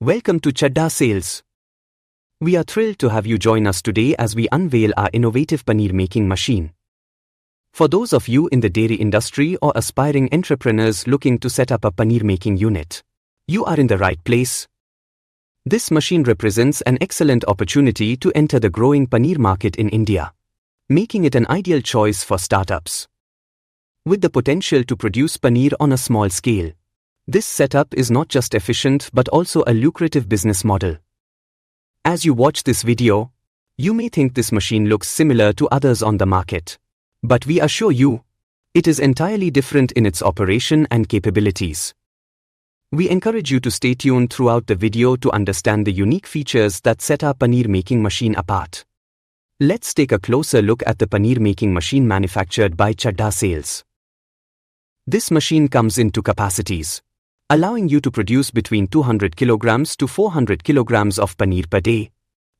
Welcome to Chadda Sales. We are thrilled to have you join us today as we unveil our innovative paneer making machine. For those of you in the dairy industry or aspiring entrepreneurs looking to set up a paneer making unit, you are in the right place. This machine represents an excellent opportunity to enter the growing paneer market in India, making it an ideal choice for startups. With the potential to produce paneer on a small scale, this setup is not just efficient but also a lucrative business model. As you watch this video, you may think this machine looks similar to others on the market. But we assure you, it is entirely different in its operation and capabilities. We encourage you to stay tuned throughout the video to understand the unique features that set our paneer making machine apart. Let's take a closer look at the paneer making machine manufactured by Chadda Sales. This machine comes in two capacities, allowing you to produce between 200 kilograms to 400 kilograms of paneer per day,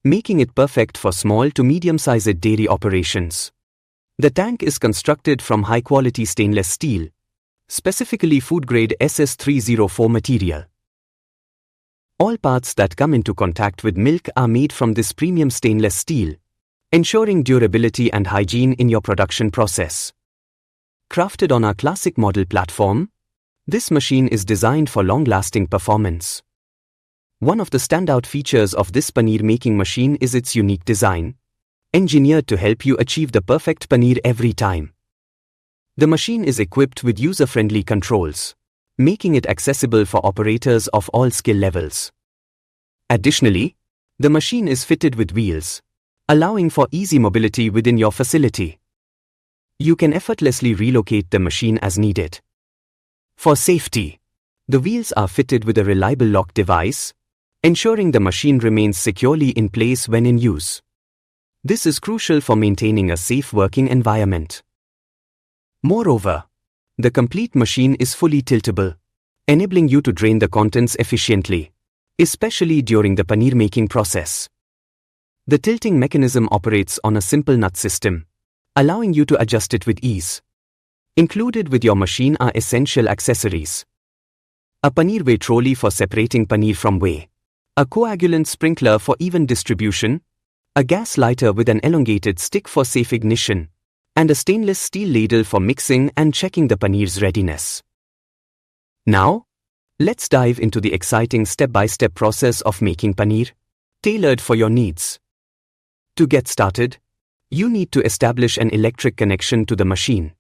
making it perfect for small to medium-sized dairy operations. The tank is constructed from high-quality stainless steel, specifically food-grade SS304 material. All parts that come into contact with milk are made from this premium stainless steel, ensuring durability and hygiene in your production process. Crafted on our classic model platform, this machine is designed for long-lasting performance. One of the standout features of this paneer making machine is its unique design, engineered to help you achieve the perfect paneer every time. The machine is equipped with user-friendly controls, making it accessible for operators of all skill levels. Additionally, the machine is fitted with wheels, allowing for easy mobility within your facility. You can effortlessly relocate the machine as needed. For safety, the wheels are fitted with a reliable lock device, ensuring the machine remains securely in place when in use. This is crucial for maintaining a safe working environment. Moreover, the complete machine is fully tiltable, enabling you to drain the contents efficiently, especially during the paneer making process. The tilting mechanism operates on a simple nut system, allowing you to adjust it with ease. Included with your machine are essential accessories: a paneer whey trolley for separating paneer from whey, a coagulant sprinkler for even distribution, a gas lighter with an elongated stick for safe ignition, and a stainless steel ladle for mixing and checking the paneer's readiness. Now, let's dive into the exciting step-by-step process of making paneer, tailored for your needs. To get started, you need to establish an electric connection to the machine.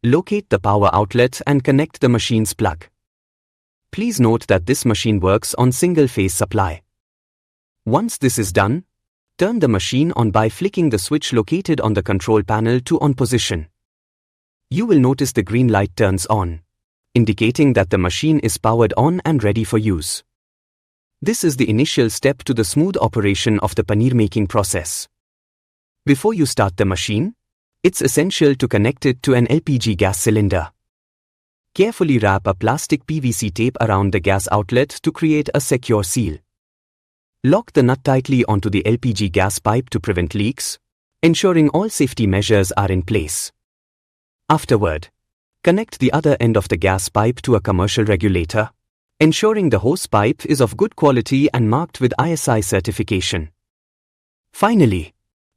Locate the power outlet and connect the machine's plug. Please note that this machine works on single-phase supply. Once this is done, turn the machine on by flicking the switch located on the control panel to on position. You will notice the green light turns on, indicating that the machine is powered on and ready for use. This is the initial step to the smooth operation of the paneer making process. Before you start the machine, it's essential to connect it to an LPG gas cylinder. Carefully wrap a plastic PVC tape around the gas outlet to create a secure seal. Lock the nut tightly onto the LPG gas pipe to prevent leaks, ensuring all safety measures are in place. Afterward, connect the other end of the gas pipe to a commercial regulator, ensuring the hose pipe is of good quality and marked with ISI certification. Finally,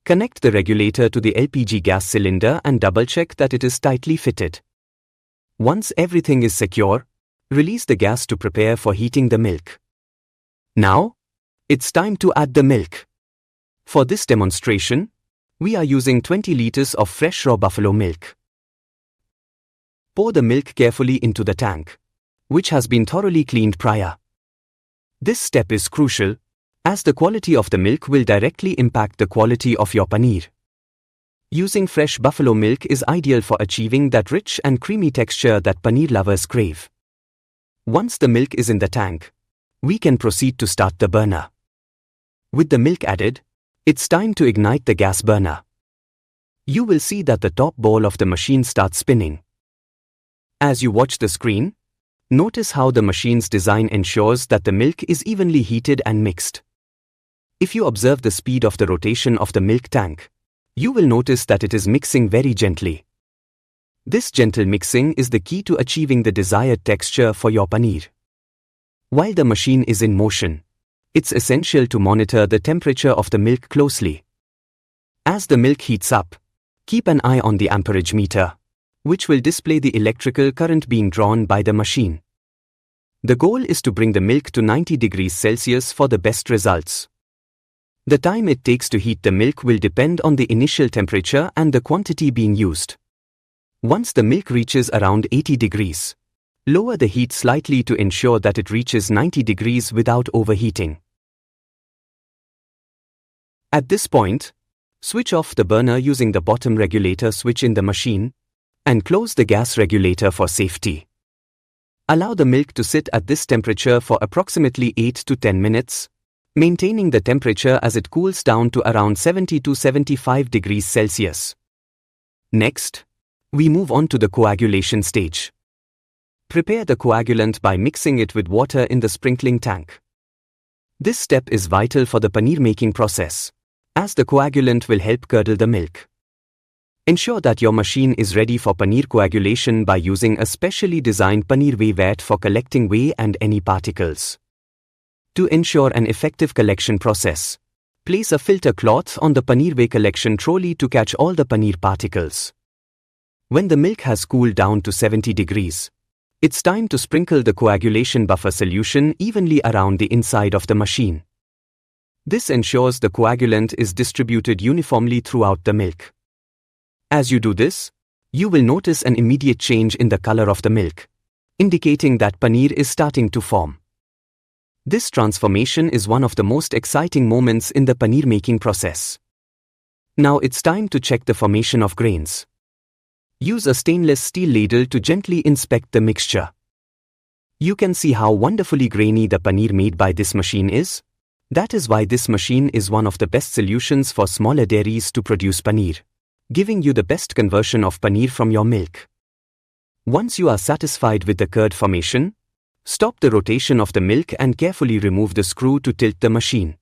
connect the regulator to the LPG gas cylinder and double-check that it is tightly fitted. Once everything is secure, release the gas to prepare for heating the milk. Now, it's time to add the milk. For this demonstration, we are using 20 liters of fresh raw buffalo milk. Pour the milk carefully into the tank, which has been thoroughly cleaned prior. This step is crucial, as the quality of the milk will directly impact the quality of your paneer. Using fresh buffalo milk is ideal for achieving that rich and creamy texture that paneer lovers crave. Once the milk is in the tank, we can proceed to start the burner. With the milk added, it's time to ignite the gas burner. You will see that the top ball of the machine starts spinning. As you watch the screen, notice how the machine's design ensures that the milk is evenly heated and mixed. If you observe the speed of the rotation of the milk tank, you will notice that it is mixing very gently. This gentle mixing is the key to achieving the desired texture for your paneer. While the machine is in motion, it's essential to monitor the temperature of the milk closely. As the milk heats up, keep an eye on the amperage meter, which will display the electrical current being drawn by the machine. The goal is to bring the milk to 90 degrees Celsius for the best results. The time it takes to heat the milk will depend on the initial temperature and the quantity being used. Once the milk reaches around 80 degrees, lower the heat slightly to ensure that it reaches 90 degrees without overheating. At this point, switch off the burner using the bottom regulator switch in the machine, and close the gas regulator for safety. Allow the milk to sit at this temperature for approximately 8 to 10 minutes, maintaining the temperature as it cools down to around 70 to 75 degrees Celsius. Next, we move on to the coagulation stage. Prepare the coagulant by mixing it with water in the sprinkling tank. This step is vital for the paneer making process, as the coagulant will help curdle the milk. Ensure that your machine is ready for paneer coagulation by using a specially designed paneer whey vat for collecting whey and any particles. To ensure an effective collection process, place a filter cloth on the paneer whey collection trolley to catch all the paneer particles. When the milk has cooled down to 70 degrees, it's time to sprinkle the coagulation buffer solution evenly around the inside of the machine. This ensures the coagulant is distributed uniformly throughout the milk. As you do this, you will notice an immediate change in the color of the milk, indicating that paneer is starting to form. This transformation is one of the most exciting moments in the paneer making process. Now it's time to check the formation of grains. Use a stainless steel ladle to gently inspect the mixture. You can see how wonderfully grainy the paneer made by this machine is. That is why this machine is one of the best solutions for smaller dairies to produce paneer, giving you the best conversion of paneer from your milk. Once you are satisfied with the curd formation, stop the rotation of the milk and carefully remove the screw to tilt the machine.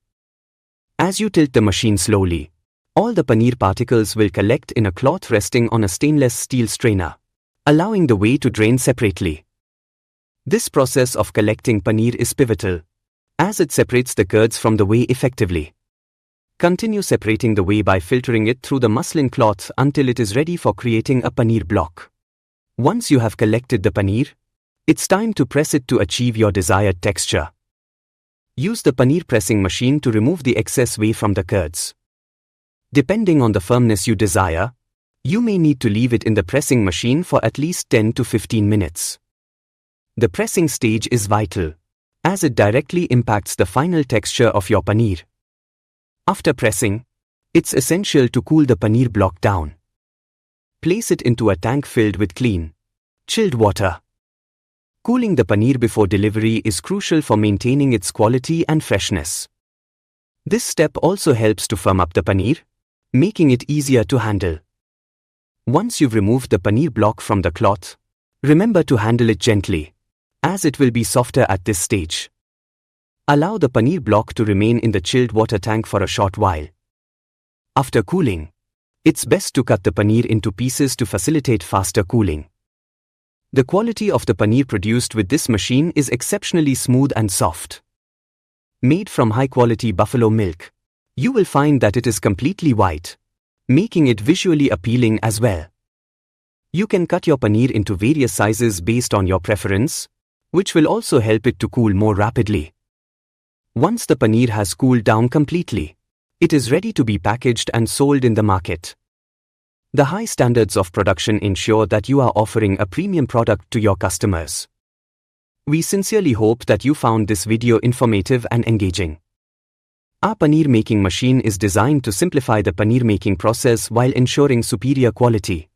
As you tilt the machine slowly, all the paneer particles will collect in a cloth resting on a stainless steel strainer, allowing the whey to drain separately. This process of collecting paneer is pivotal, as it separates the curds from the whey effectively. Continue separating the whey by filtering it through the muslin cloth until it is ready for creating a paneer block. Once you have collected the paneer, it's time to press it to achieve your desired texture. Use the paneer pressing machine to remove the excess whey from the curds. Depending on the firmness you desire, you may need to leave it in the pressing machine for at least 10 to 15 minutes. The pressing stage is vital, as it directly impacts the final texture of your paneer. After pressing, it's essential to cool the paneer block down. Place it into a tank filled with clean, chilled water. Cooling the paneer before delivery is crucial for maintaining its quality and freshness. This step also helps to firm up the paneer, making it easier to handle. Once you've removed the paneer block from the cloth, remember to handle it gently, as it will be softer at this stage. Allow the paneer block to remain in the chilled water tank for a short while. After cooling, it's best to cut the paneer into pieces to facilitate faster cooling. The quality of the paneer produced with this machine is exceptionally smooth and soft. Made from high-quality buffalo milk, you will find that it is completely white, making it visually appealing as well. You can cut your paneer into various sizes based on your preference, which will also help it to cool more rapidly. Once the paneer has cooled down completely, it is ready to be packaged and sold in the market. The high standards of production ensure that you are offering a premium product to your customers. We sincerely hope that you found this video informative and engaging. Our paneer making machine is designed to simplify the paneer making process while ensuring superior quality.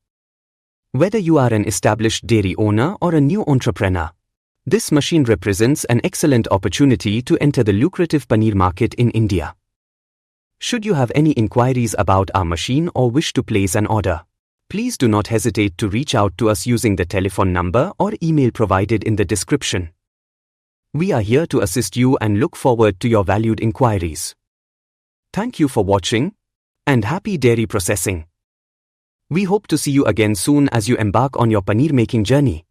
Whether you are an established dairy owner or a new entrepreneur, this machine represents an excellent opportunity to enter the lucrative paneer market in India. Should you have any inquiries about our machine or wish to place an order, please do not hesitate to reach out to us using the telephone number or email provided in the description. We are here to assist you and look forward to your valued inquiries. Thank you for watching, and happy dairy processing. We hope to see you again soon as you embark on your paneer making journey.